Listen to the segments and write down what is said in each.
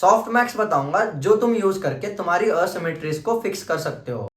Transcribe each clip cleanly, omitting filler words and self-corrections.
Soft max बताऊंगा जो तुम यूज करके तुम्हारी असिमेट्रीज को फिक्स कर सकते हो।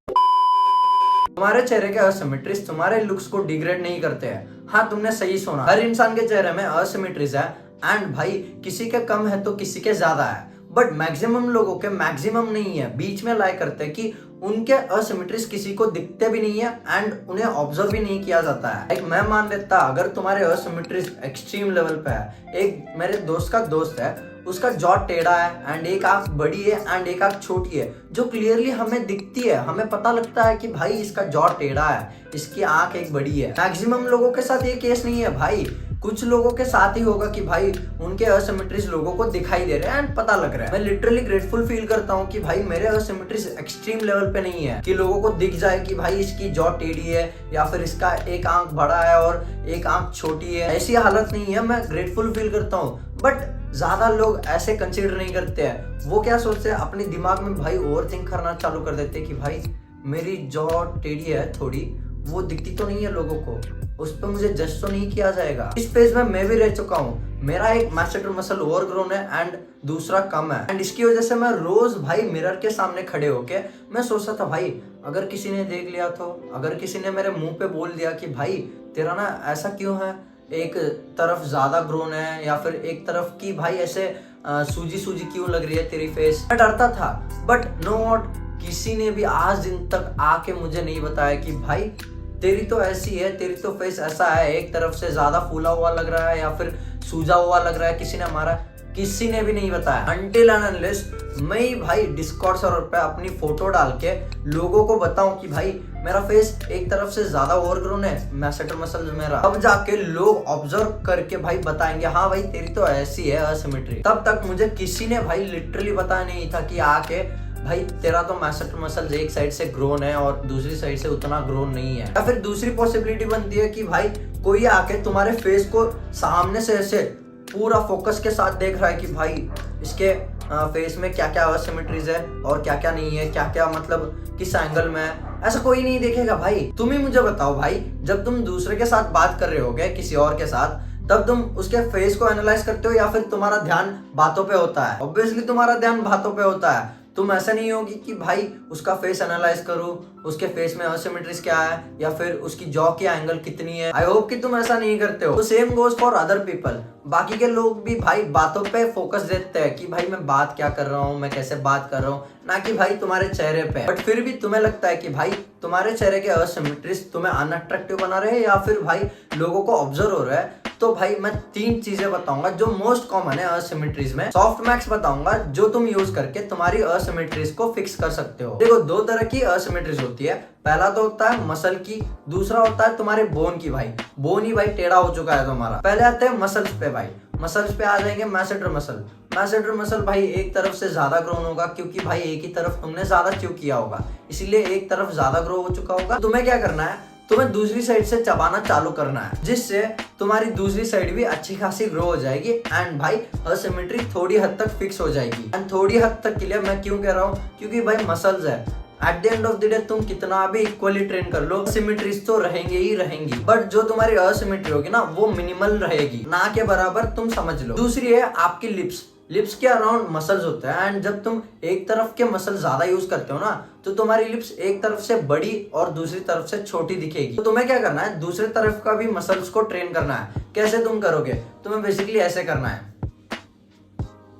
तुम्हारे चेहरे के असिमेट्रीज तुम्हारे लुक्स को डिग्रेड नहीं करते हैं। हाँ, तुमने सही सुना, हर इंसान के चेहरे में असिमेट्रीज है एंड भाई किसी के कम है तो किसी के ज्यादा है, बट मैक्सिमम लोगों के मैक्सिमम नहीं है, बीच में लाई करते हैं कि उनके असिमेट्रीज किसी को दिखते भी नहीं है एंड उन्हें ऑब्जर्व भी नहीं किया जाता है। एक मैं मान लेता अगर तुम्हारे असिमेट्रीज एक्सट्रीम लेवल पे है, एक मेरे दोस्त का दोस्त है, उसका जॉ टेढ़ा है एंड एक आंख बड़ी है एंड एक आंख छोटी है, जो क्लियरली हमें दिखती है, हमें पता लगता है कि भाई इसका जॉ टेढ़ा है, इसकी आंख एक बड़ी है। मैक्सिमम लोगों के साथ ये केस नहीं है भाई, कुछ लोगों के साथ ही होगा कि भाई उनके असिमेट्रीज लोगों को दिखाई दे रहे हैं एंड पता लग रहा है। मैं लिटरली ग्रेटफुल फील करता हूँ कि भाई मेरे असिमेट्रीज एक्सट्रीम लेवल पे नहीं है कि लोगों को दिख जाए कि भाई इसकी जॉ टेढ़ी है या फिर इसका एक आंख बड़ा है और एक आंख छोटी है, ऐसी हालत नहीं है। मैं ग्रेटफुल फील करता हूँ, बट ज्यादा लोग ऐसे कंसीडर नहीं करते हैं। वो क्या सोचते हैं अपने दिमाग में भाई ओवर थिंक करना चालू कर देते हैं कि भाई मेरी जॉ टेढ़ी है थोड़ी, वो दिखती तो नहीं है लोगों को, उस पर मुझे जज तो नहीं किया जाएगा। इस फेज में मैं भी रह चुका हूँ, मेरा एक मैस्टेटर मसल ओवरग्रोन है एंड दूसरा कम है एंड इसकी वजह से मैं रोज भाई मिरर के सामने खड़े होके मैं सोचता था भाई अगर किसी ने देख लिया तो, अगर किसी ने मेरे मुंह पे बोल दिया कि भाई तेरा ना ऐसा क्यों है, एक तरफ ज्यादा ग्रोन है या फिर एक तरफ की भाई ऐसे सूजी सूजी क्यों लग रही है तेरी फेस, मैं डरता था। बट नो व्हाट, किसी ने भी आज दिन तक आके मुझे नहीं बताया कि भाई तेरी तो ऐसी है, तेरी तो फेस ऐसा है, एक तरफ से ज्यादा फूला हुआ लग रहा है या फिर सूजा हुआ लग रहा है, किसी ने हमारा किसी ने भी नहीं बताया। अनटिल एंड अनलेस मैं ही भाई डिस्कॉर्ड सर्वर पे अपनी फोटो डाल के लोगों को बताऊं कि भाई मेरा फेस एक तरफ से ज्यादा ओवरग्रोन है, मैस्टेटर मसल मेरा, अब जाके लोग ऑब्जर्व करके भाई बताएंगे हाँ भाई तेरी तो ऐसी है असिमेट्री। तब तक मुझे किसी ने भाई लिटरली बताया नहीं था कि आके भाई तेरा तो मैस्टेटर मसल एक साइड से ग्रोन है और दूसरी साइड से उतना ग्रोन नहीं है। या फिर दूसरी पॉसिबिलिटी बनती है कि भाई कोई आके तुम्हारे फेस को सामने से ऐसे पूरा फोकस के साथ देख रहा है कि भाई इसके फेस में क्या क्या असिमेट्रीज है और क्या क्या नहीं है, क्या क्या मतलब किस एंगल में है। ऐसा कोई नहीं देखेगा भाई, तुम ही मुझे बताओ भाई, जब तुम दूसरे के साथ बात कर रहे होगे किसी और के साथ, तब तुम उसके फेस को एनालाइज करते हो या फिर तुम्हारा ध्यान बातों पे होता है? ऑब्वियसली तुम्हारा ध्यान बातों पे होता है। तुम ऐसा नहीं होगी कि भाई उसका फेस एनालाइज करूं, उसके फेस में असिमेट्रीज क्या है या फिर उसकी जॉ की एंगल कितनी है। आई होप कि तुम ऐसा नहीं करते हो। तो same goes for other people, बाकी के लोग भी भाई बातों पे फोकस देते हैं कि भाई मैं बात क्या कर रहा हूँ, मैं कैसे बात कर रहा हूँ, ना कि भाई तुम्हारे चेहरे पे। बट फिर भी तुम्हें लगता है कि भाई तुम्हारे चेहरे के असिमेट्रीज तुम्हें अनअट्रैक्टिव बना रहे हैं या फिर भाई लोगों को ऑब्जर्व हो रहा है। तो भाई मैं 3 चीजें बताऊंगा जो मोस्ट कॉमन है असिमेट्रीज में। सॉफ्ट मैक्स बताऊंगा जो तुम यूज करके तुम्हारी असिमेट्रीज को फिक्स कर सकते हो। देखो, 2 तरह की असिमेट्रीज होती है, पहला तो होता है मसल की, दूसरा होता है तुम्हारे बोन की। भाई बोन ही भाई टेढ़ा हो चुका है तुम्हारा। पहले आते हैं मसल्स पे। भाई मसल्स पे आ जाएंगे मैस्टेटर मसल। मैस्टेटर मसल भाई एक तरफ से ज्यादा ग्रोन होगा क्योंकि भाई एक ही तरफ तुमने ज्यादा च्यू किया होगा, इसीलिए एक तरफ ज्यादा ग्रो हो चुका होगा। तुम्हें क्या करना है, तुम्हें दूसरी साइड से चबाना चालू करना है, जिससे तुम्हारी दूसरी साइड भी अच्छी खासी ग्रो हो जाएगी एंड भाई असिमेट्री थोड़ी हद तक फिक्स हो जाएगी। एंड थोड़ी हद तक के लिए मैं क्यों कह रहा हूँ, क्योंकि भाई मसल्स है, at the end of the day तुम कितना भी इक्वली ट्रेन कर लो, असिमेट्रीज तो रहेंगे ही रहेंगी, बट जो तुम्हारी असिमेट्री होगी ना वो मिनिमल रहेगी, ना के बराबर, तुम समझ लो। दूसरी है आपकी लिप्स। लिप्स के अराउंड मसल्स होते हैं एंड जब तुम एक तरफ के मसल ज्यादा यूज करते हो ना, तो तुम्हारी लिप्स एक तरफ से बड़ी और दूसरी तरफ से छोटी दिखेगी। तो तुम्हें क्या करना है, दूसरी तरफ का भी मसल्स को ट्रेन करना है। कैसे तुम करोगे, तुम्हें बेसिकली ऐसे करना है।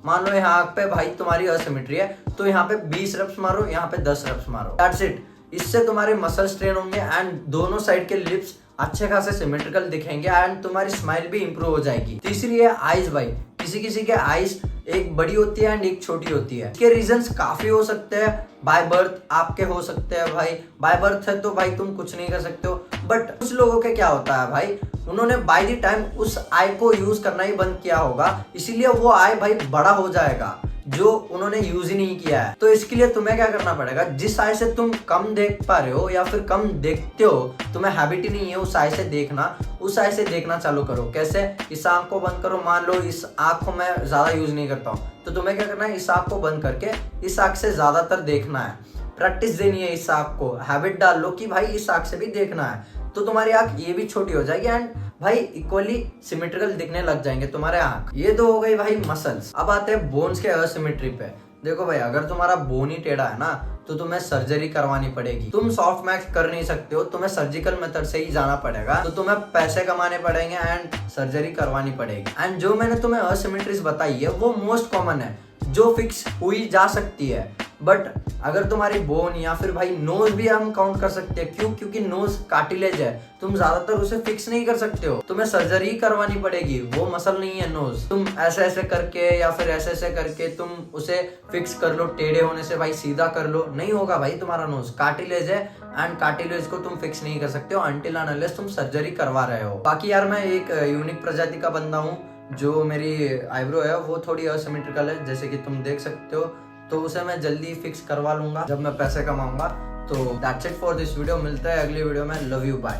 मान लो यहाँ पे भाई तुम्हारी असिमेट्री है, तो यहाँ पे 20 रेप्स मारो, यहाँ पे 10 रेप्स मारो, दैट्स इट। इससे तुम्हारे मसल्स ट्रेन होंगे एंड दोनों साइड के लिप्स अच्छे खासे सिमेट्रिकल दिखेंगे एंड तुम्हारी स्माइल भी इंप्रूव हो जाएगी। तीसरी है आईज। भाई किसी किसी के आईज एक बड़ी होती है एंड एक छोटी होती है। इसके रीजंस काफी हो सकते हैं, बाय बर्थ आपके हो सकते हैं। भाई बाय बर्थ है तो भाई तुम कुछ नहीं कर सकते हो, बट कुछ लोगों के क्या होता है भाई, उन्होंने बाय द टाइम उस आई को यूज करना ही बंद किया होगा, इसीलिए वो आई भाई बड़ा हो जाएगा जो उन्होंने यूज ही नहीं किया है। तो इसके लिए तुम्हें क्या करना पड़ेगा, जिस आई से तुम कम देख पा रहे हो या फिर कम देखते हो, तुम्हें हैबिट ही नहीं है उस आई से देखना, उस आई से देखना चालू करो। कैसे, इस आंख को बंद करो, मान लो इस आंख को मैं ज्यादा यूज नहीं करता हूँ, तो तुम्हें क्या करना है, इस आंख को बंद करके इस आंख से ज्यादातर देखना है, प्रैक्टिस देनी है इस आंख को, हैबिट डाल लो कि भाई इस आंख से भी देखना है, तो तुम्हारी आंख ये भी छोटी हो जाएगी एंड भाई इक्वली सिमेट्रिकल दिखने लग जाएंगे तुम्हारे आंख। ये तो हो गई भाई मसल्स। अब आते हैं बोन्स के असिमेट्री पे। देखो भाई, अगर तुम्हारा बोन ही टेढ़ा है ना तो तुम्हें सर्जरी करवानी पड़ेगी। तुम सॉफ्ट मैक्स कर नहीं सकते हो, तुम्हें सर्जिकल मेथड से ही जाना पड़ेगा। तो तुम्हें पैसे कमाने पड़ेंगे एंड सर्जरी करवानी पड़ेगी। एंड जो मैंने तुम्हें असिमेट्रीज बताई है वो मोस्ट कॉमन है, जो फिक्स हुई जा सकती है। बट अगर तुम्हारी बोन या फिर भाई नोज भी हम काउंट कर सकते हैं। क्यों? क्योंकि नोज कार्टिलेज है, तुम ज्यादातर उसे फिक्स नहीं कर सकते हो, तुम्हें सर्जरी करवानी पड़ेगी। वो मसल नहीं है नोज, तुम ऐसे ऐसे करके या फिर ऐसे ऐसे करके तुम उसे फिक्स कर लो, टेढ़े होने से भाई सीधा कर लो, नहीं होगा भाई तुम्हारा नोज। कार्टिलेज है एंड कार्टिलेज को तुम फिक्स नहीं कर सकते हो अनटिल एंड अनलेस तुम सर्जरी करवा रहे हो। बाकी यार मैं एक यूनिक प्रजाति का बंदा हूँ, जो मेरी आईब्रो है वो थोड़ी असिमेट्रिकल है, जैसे कि तुम देख सकते हो। तो उसे मैं जल्दी फिक्स करवा लूंगा जब मैं पैसे कमाऊंगा। तो that's it for this video. मिलता है अगली वीडियो में। Love you, bye.